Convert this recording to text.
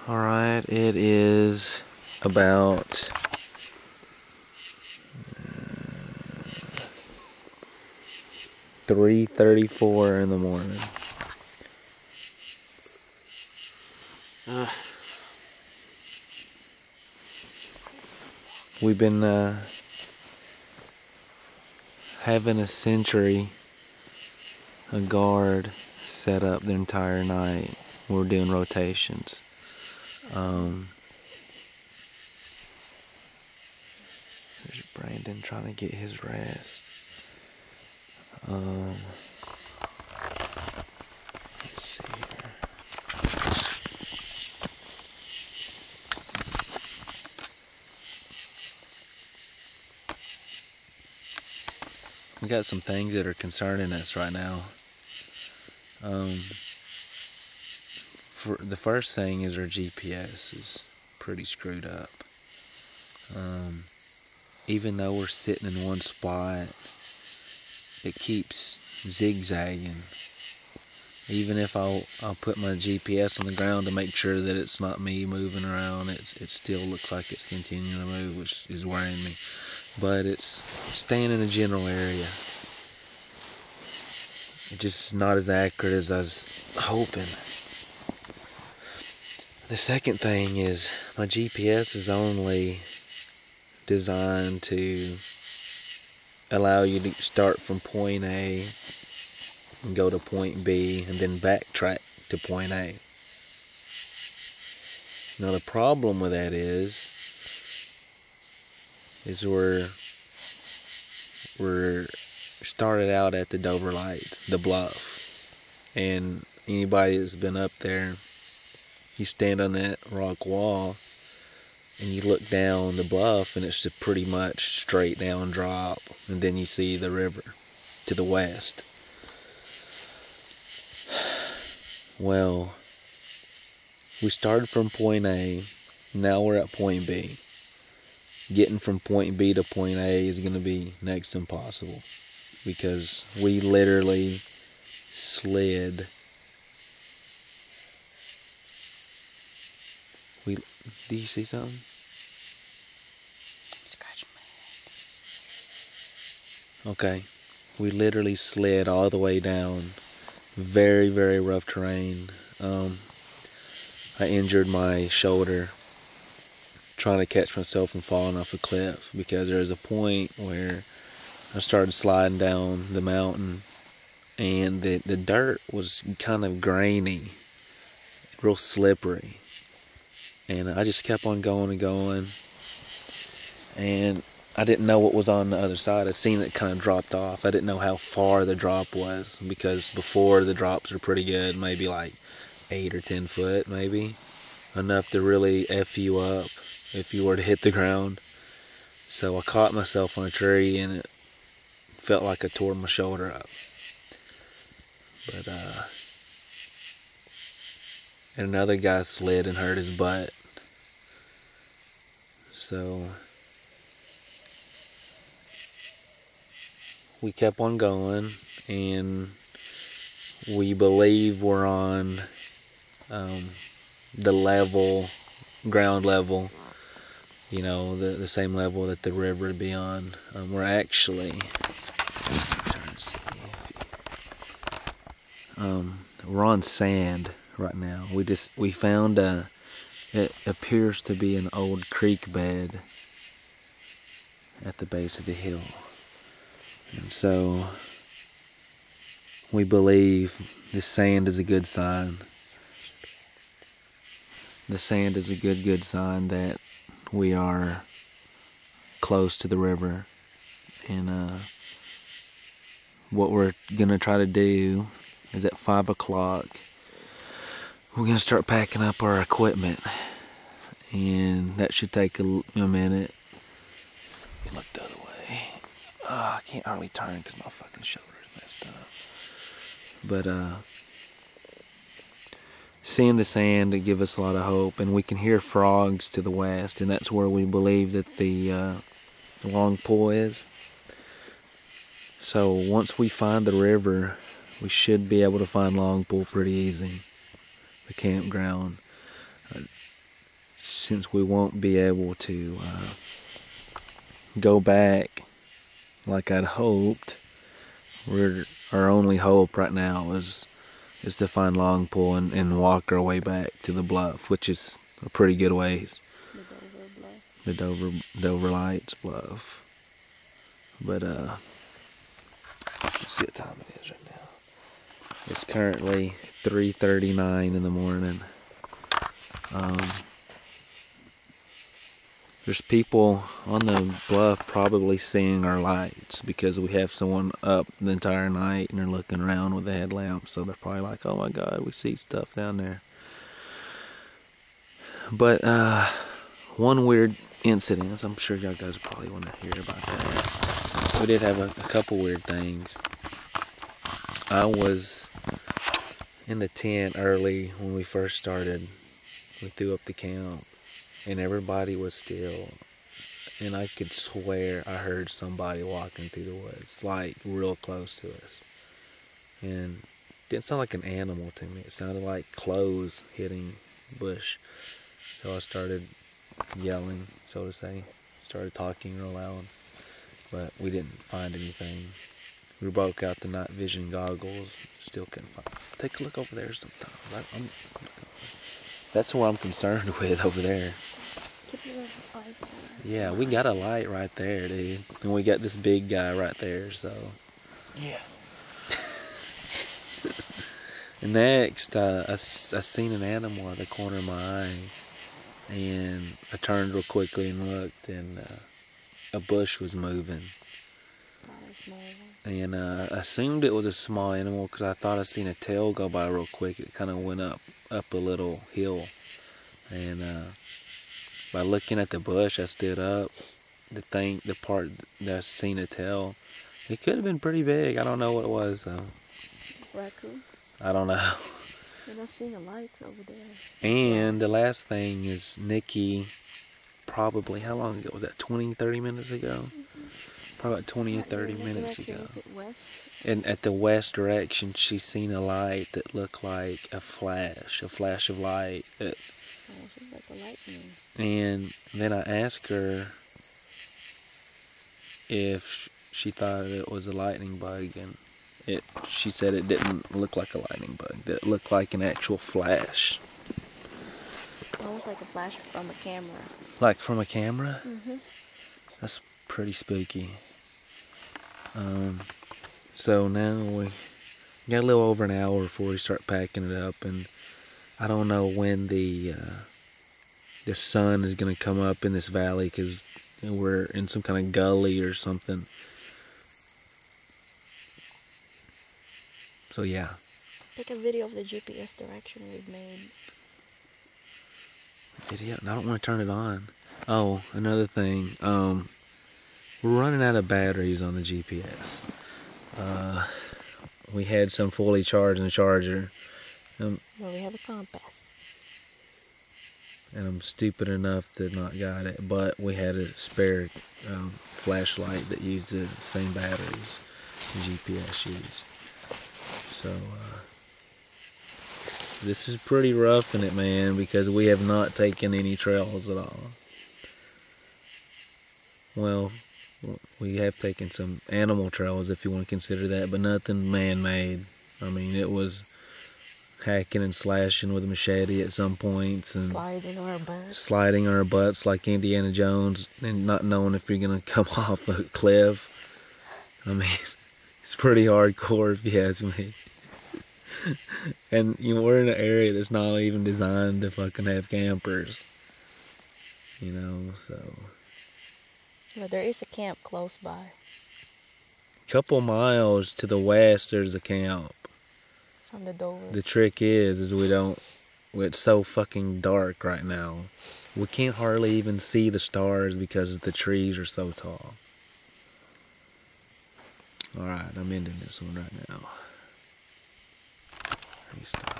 Alright, it is about 3:34 in the morning. We've been having a sentry, a guard set up the entire night. We're doing rotations. There's Brandon trying to get his rest. Let's see here. We got some things that are concerning us right now. For the first thing is our GPS is pretty screwed up. Even though we're sitting in one spot, it keeps zigzagging. Even if I'll put my GPS on the ground to make sure that it's not me moving around, it still looks like it's continuing to move, which is worrying me. But it's staying in a general area. It's just not as accurate as I was hoping. The second thing is my GPS is only designed to allow you to start from point A and go to point B and then backtrack to point A. Now the problem with that is we're started out at the Dover Lights, the bluff, and anybody that's been up there, you stand on that rock wall and you look down the bluff and it's a pretty much straight down drop, and then you see the river to the west. Well, we started from point A, now we're at point B. Getting from point B to point A is going to be next to impossible, because we literally slid. Do you see something? I'm scratching my head. Okay. We literally slid all the way down. Very, very rough terrain. I injured my shoulder trying to catch myself from falling off a cliff, because there was a point where I started sliding down the mountain and the dirt was kind of grainy, real slippery. And I just kept on going and going, and I didn't know what was on the other side. I seen it kind of dropped off. I didn't know how far the drop was, because before the drops were pretty good, maybe like 8 or 10 foot, maybe. Enough to really F you up if you were to hit the ground. So I caught myself on a tree and it felt like I tore my shoulder up. But and another guy slid and hurt his butt. So we kept on going, and we believe we're on the level, ground level, you know, the same level that the river would be on. We're actually we're on sand right now. We found it appears to be an old creek bed at the base of the hill, and so we believe the sand is a good sign. The sand is a good sign that we are close to the river. And what we're gonna try to do is at 5 o'clock we're gonna start packing up our equipment, and that should take a minute. Look the other way. I can't hardly turn because my fucking shoulder is messed up. But seeing the sand, it gives us a lot of hope, and we can hear frogs to the west, and that's where we believe that the long pool is. So once we find the river, we should be able to find Long Pool pretty easy, the campground. since we won't be able to go back like I'd hoped, our only hope right now is to find Longpool and walk our way back to the bluff, which is a pretty good ways. The Dover Lights Bluff. But let's see what time it is right now. It's currently 3:39 in the morning. There's people on the bluff probably seeing our lights because we have someone up the entire night and they're looking around with a headlamp, so they're probably like, oh my god, we see stuff down there. But one weird incident, I'm sure y'all guys probably want to hear about that. We did have a couple weird things. I was in the tent early when we first started. We threw up the camp and everybody was still, and I could swear I heard somebody walking through the woods, like real close to us. And it didn't sound like an animal to me. It sounded like clothes hitting bush. So I started yelling, so to say. Started talking real loud, but we didn't find anything. We broke out the night vision goggles, still couldn't find. Take a look over there sometime. That's what I'm concerned with over there. Yeah, we got a light right there, dude. And we got this big guy right there, so. Yeah. And next, I seen an animal at the corner of my eye. And I turned real quickly and looked, and a bush was moving. And I assumed it was a small animal because I thought I seen a tail go by real quick. It kind of went up a little hill. And by looking at the bush, I stood up. The part that I seen a tail, it could have been pretty big. I don't know what it was though. Raccoon? I don't know. And I seen the lights over there. And the last thing is Nikki, probably, how long ago was that? 20, 30 minutes ago? Mm-hmm. Probably about 20 or 30 minutes ago. Is it west? And at the west direction, she seen a light that looked like a flash of light. That, it's like a lightning. And then I asked her if she thought it was a lightning bug, and she said it didn't look like a lightning bug. That it looked like an actual flash. Almost like a flash from a camera. Like from a camera? Mm-hmm. That's pretty spooky. So now we got a little over an hour before we start packing it up, and I don't know when the sun is going to come up in this valley because we're in some kind of gully or something. So yeah. Take a video of the GPS direction we've made. Video? I don't want to turn it on. Oh, another thing. We're running out of batteries on the GPS. We had some fully charged in the charger. Well, we have a compass. And I'm stupid enough to not got it, but we had a spare flashlight that used the same batteries the GPS used. So this is pretty rough in it, man, because we have not taken any trails at all. Well, we have taken some animal trails, if you want to consider that, but nothing man-made. I mean, it was hacking and slashing with a machete at some points, and sliding our butts like Indiana Jones, and not knowing if you're gonna come off a cliff. I mean, it's pretty hardcore if you ask me. And we're in an area that's not even designed to fucking have campers, so. Well, there is a camp close by. Couple miles to the west, there's a camp. On the Dover. The trick is it's so fucking dark right now. We can't hardly even see the stars because the trees are so tall. Alright, I'm ending this one right now. Restart.